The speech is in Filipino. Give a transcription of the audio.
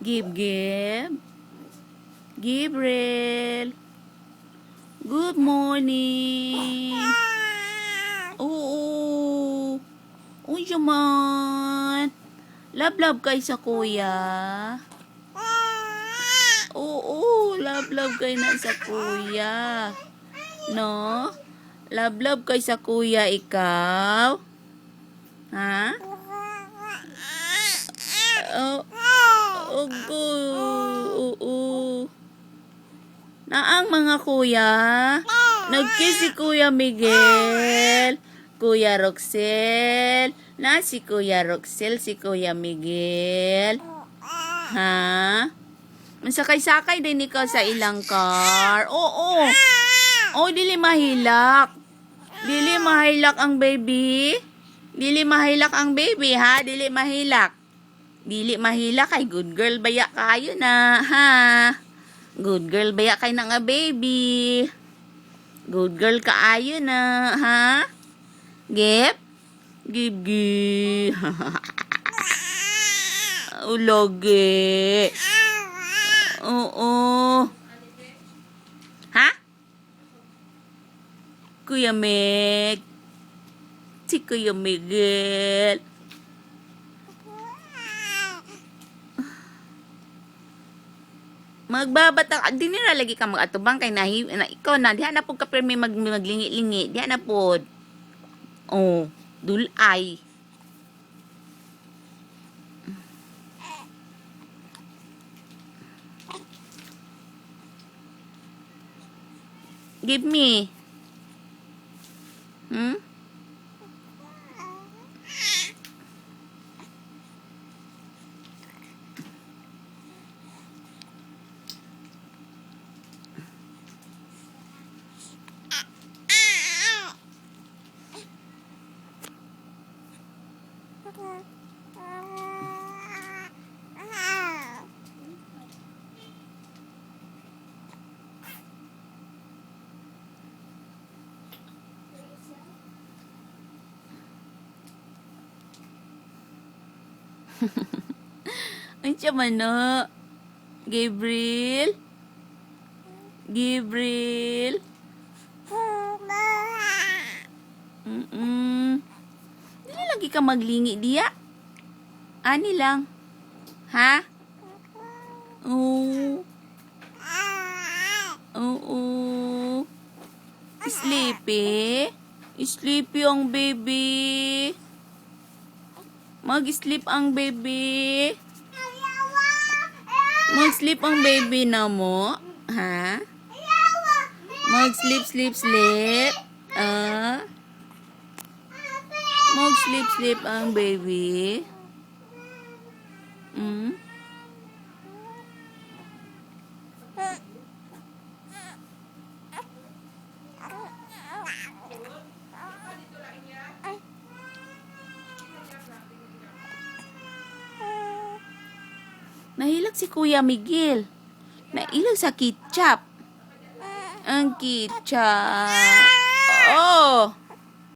Gib. Gabriel. Good morning. Oo. Uy, man. Love kay sa kuya. Oo, love kay na sa kuya. No? Love kay sa kuya ikaw. Ha? Oo. Naang mga kuya. Nagkiss si Kuya Miguel. Kuya Roxel. Na si Kuya Roxel, si Kuya Miguel. Ha? Masakay-sakay din ikaw sa ilang car. Oo. Oh, dili mahilak. Dili mahilak ang baby. Dili mahilak ang baby, ha? Dili mahilak. Dili mahilak kay good girl baya kayo na, ha? Good girl baya kay na nga baby. Good girl kaayo na, ha? Gip? Gib. Ulogi. Oo. Ha? Kuya Meg. Si Kuya Miguel. Magbabata, di nila lagi ka mag-atubang kay na ikaw na, diha na po ka pero may maglingi-lingi, diha na po. Oh, dulay. Give me. Ay, siya na. Gabriel? Gabriel? Dili lagi ka maglingi diya. Ani lang. Ha? Oo. Oo. Sleepy? Sleepy ang baby. Mag-sleep ang baby. Mag-sleep ang baby na mo. Ha? Mag-sleep. Mag-sleep ang baby. Nahilag si Kuya Miguel. Nahilag sa ketchup. Ang ketchup. Oh!